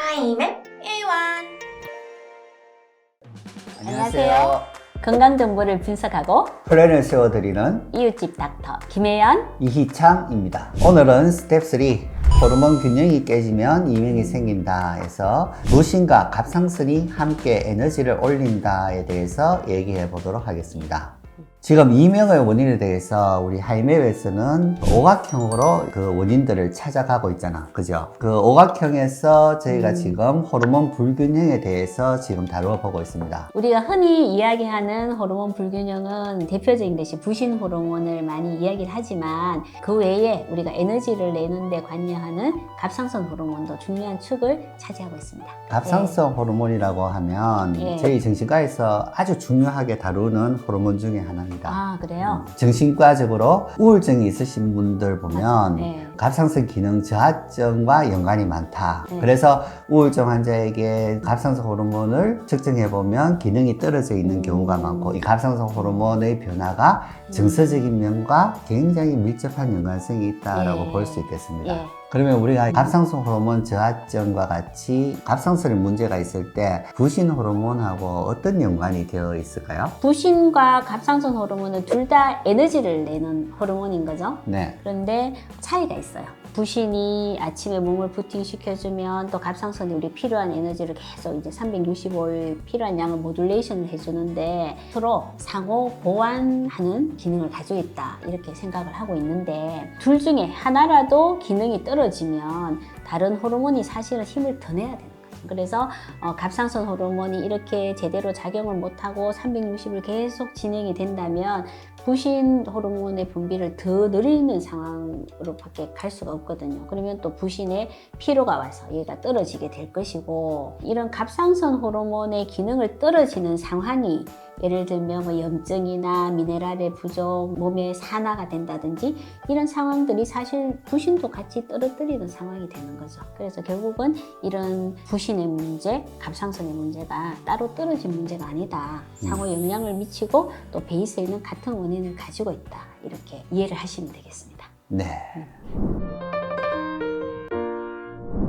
하이맵 1원. 안녕하세요. 건강 정보를 분석하고 플랜을 세워드리는 이웃집 닥터 김혜연. 이희창입니다. 오늘은 스텝 3 호르몬 균형이 깨지면 이명이 생긴다 해서 부신과 갑상선이 함께 에너지를 올린다에 대해서 얘기해 보도록 하겠습니다. 지금 이명의 원인에 대해서 우리 하이맵에서는 오각형으로 그 원인들을 찾아가고 있잖아. 그죠? 그 오각형에서 저희가 지금 호르몬 불균형에 대해서 지금 다루어 보고 있습니다. 우리가 흔히 이야기하는 호르몬 불균형은 대표적인 것이 부신 호르몬을 많이 이야기를 하지만 그 외에 우리가 에너지를 내는 데 관여하는 갑상선 호르몬도 중요한 축을 차지하고 있습니다. 갑상선 호르몬이라고 하면 예. 저희 정신과에서 아주 중요하게 다루는 호르몬 중에 하나입니다. 아, 그래요? 정신과적으로 우울증이 있으신 분들 보면 네. 갑상선 기능 저하증과 연관이 많다. 네. 그래서 우울증 환자에게 갑상선 호르몬을 측정해 보면 기능이 떨어져 있는 경우가 많고, 이 갑상선 호르몬의 변화가 정서적인 면과 굉장히 밀접한 연관성이 있다라고 예. 볼 수 있겠습니다. 예. 그러면 우리가 갑상선 호르몬 저하증과 같이 갑상선에 문제가 있을 때 부신 호르몬하고 어떤 연관이 되어 있을까요? 부신과 갑상선 호르몬은 둘 다 에너지를 내는 호르몬인 거죠. 네. 그런데 차이가 있어요. 부신이 아침에 몸을 부팅시켜주면 또 갑상선이 우리 필요한 에너지를 계속 이제 365일 필요한 양을 모듈레이션을 해주는데 서로 상호 보완하는 기능을 가지고 있다 이렇게 생각을 하고 있는데 둘 중에 하나라도 기능이 떨어지면 다른 호르몬이 사실은 힘을 더 내야 되는 거예요. 그래서 갑상선 호르몬이 이렇게 제대로 작용을 못하고 360을 계속 진행이 된다면 부신 호르몬의 분비를 더 늘리는 상황으로밖에 갈 수가 없거든요. 그러면 또 부신에 피로가 와서 얘가 떨어지게 될 것이고, 이런 갑상선 호르몬의 기능을 떨어지는 상황이 예를 들면 뭐 염증이나 미네랄의 부족, 몸에 산화가 된다든지 이런 상황들이 사실 부신도 같이 떨어뜨리는 상황이 되는 거죠. 그래서 결국은 이런 부신의 문제, 갑상선의 문제가 따로 떨어진 문제가 아니다. 상호 영향을 미치고 또 베이스에 있는 같은 원인을 가지고 있다. 이렇게 이해를 하시면 되겠습니다. 네.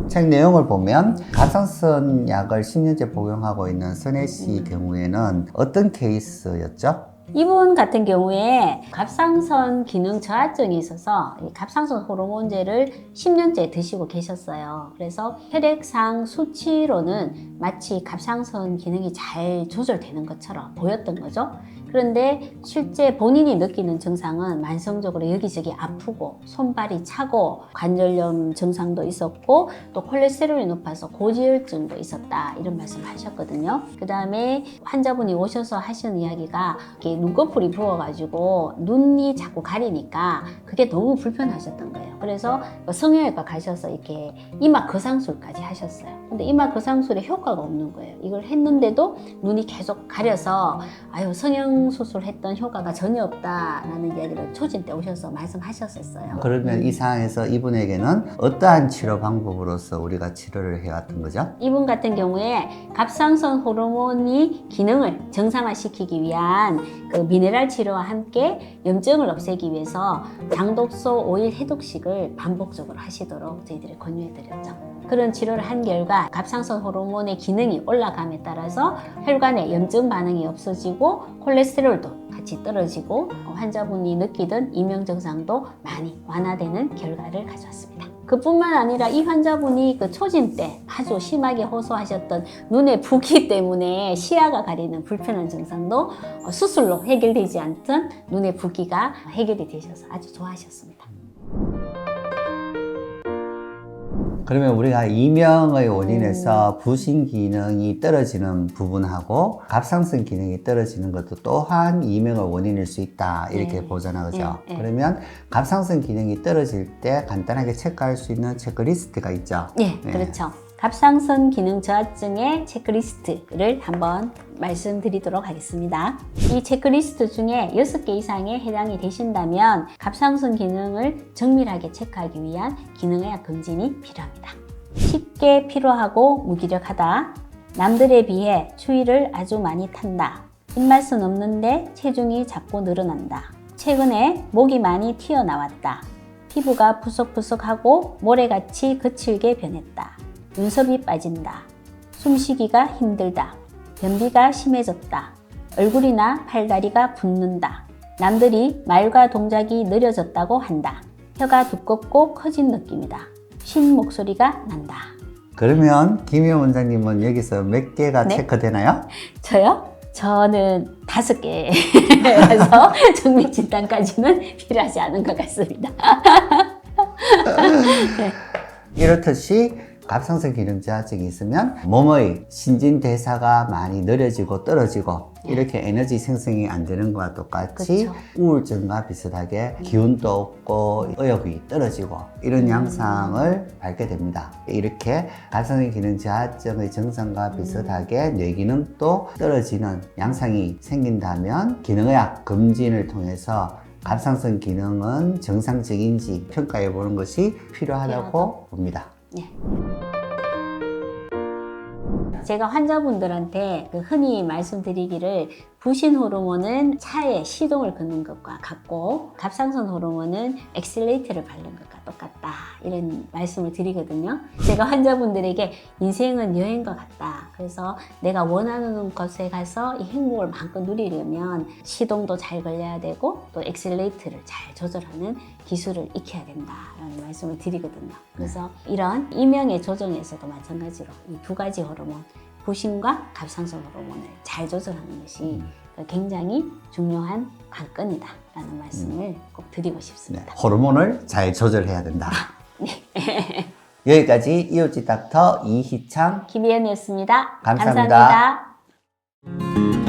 책 내용을 보면 갑상선 약을 10년째 복용하고 있는 선혜 씨 경우에는 어떤 케이스였죠? 이분 같은 경우에 갑상선 기능 저하증이 있어서 이 갑상선 호르몬제를 10년째 드시고 계셨어요. 그래서 혈액상 수치로는 마치 갑상선 기능이 잘 조절되는 것처럼 보였던 거죠. 그런데 실제 본인이 느끼는 증상은 만성적으로 여기저기 아프고 손발이 차고 관절염 증상도 있었고 또 콜레스테롤이 높아서 고지혈증도 있었다 이런 말씀 하셨거든요. 그 다음에 환자분이 오셔서 하시는 이야기가 이렇게 눈꺼풀이 부어가지고 눈이 자꾸 가리니까 그게 너무 불편하셨던 거예요. 그래서 성형외과 가셔서 이렇게 이마 거상술까지 하셨어요. 근데 이마 거상술에 효과가 없는 거예요. 이걸 했는데도 눈이 계속 가려서 아유 성형 수술했던 효과가 전혀 없다라는 이야기를 초진 때 오셔서 말씀하셨었어요. 그러면 이 상황에서 이분에게는 어떠한 치료 방법으로서 우리가 치료를 해왔던 거죠? 이분 같은 경우에 갑상선 호르몬이 기능을 정상화시키기 위한 그 미네랄 치료와 함께 염증을 없애기 위해서 당독소 오일 해독식을 반복적으로 하시도록 저희들이 권유해드렸죠. 그런 치료를 한 결과 갑상선 호르몬의 기능이 올라감에 따라서 혈관에 염증 반응이 없어지고 콜레스테롤도 같이 떨어지고 환자분이 느끼던 이명 증상도 많이 완화되는 결과를 가져왔습니다. 그뿐만 아니라 이 환자분이 그 초진 때 아주 심하게 호소하셨던 눈의 부기 때문에 시야가 가리는 불편한 증상도 수술로 해결되지 않던 눈의 부기가 해결이 되셔서 아주 좋아하셨습니다. 그러면 우리가 이명의 원인에서 부신 기능이 떨어지는 부분하고 갑상선 기능이 떨어지는 것도 또한 이명의 원인일 수 있다 이렇게 네. 보잖아, 그죠? 네. 그러면 갑상선 기능이 떨어질 때 간단하게 체크할 수 있는 체크리스트가 있죠? 네, 그렇죠. 갑상선 기능 저하증의 체크리스트를 한번 말씀드리도록 하겠습니다. 이 체크리스트 중에 6개 이상에 해당이 되신다면 갑상선 기능을 정밀하게 체크하기 위한 기능의학 검진이 필요합니다. 쉽게 피로하고 무기력하다, 남들에 비해 추위를 아주 많이 탄다, 입맛은 없는데 체중이 자꾸 늘어난다, 최근에 목이 많이 튀어나왔다, 피부가 푸석푸석하고 모래같이 거칠게 변했다, 눈썹이 빠진다. 숨쉬기가 힘들다. 변비가 심해졌다. 얼굴이나 팔다리가 붓는다. 남들이 말과 동작이 느려졌다고 한다. 혀가 두껍고 커진 느낌이다. 쉰 목소리가 난다. 그러면 김희원 원장님은 여기서 몇 개가 네? 체크되나요? 저요? 저는 5개라서 정밀 진단까지는 필요하지 않은 것 같습니다. 이렇듯이 갑상선 기능 저하증이 있으면 몸의 신진대사가 많이 느려지고 떨어지고 이렇게 에너지 생성이 안 되는 것과 똑같이 그쵸. 우울증과 비슷하게 기운도 없고 의욕이 떨어지고 이런 양상을 밟게 됩니다. 이렇게 갑상선 기능 저하증의 증상과 비슷하게 뇌기능도 떨어지는 양상이 생긴다면 기능의학 검진을 통해서 갑상선 기능은 정상적인지 평가해 보는 것이 필요하다고 봅니다. 네. 제가 환자분들한테 흔히 말씀드리기를 부신 호르몬은 차에 시동을 걷는 것과 같고 갑상선 호르몬은 엑셀레이터를 밟는 것과 똑같다 이런 말씀을 드리거든요. 제가 환자분들에게 인생은 여행과 같다. 그래서 내가 원하는 곳에 가서 이 행복을 마음껏 누리려면 시동도 잘 걸려야 되고 또 엑셀레이터를 잘 조절하는 기술을 익혀야 된다라는 말씀을 드리거든요. 그래서 이런 이명의 조정에서도 마찬가지로 이 두 가지 호르몬 부신과 갑상선 호르몬을 잘 조절하는 것이 굉장히 중요한 관건이다라는 말씀을 꼭 드리고 싶습니다. 네, 호르몬을 잘 조절해야 된다. 네. 여기까지 이웃집 닥터 이희창 김희연이었습니다. 감사합니다. 감사합니다.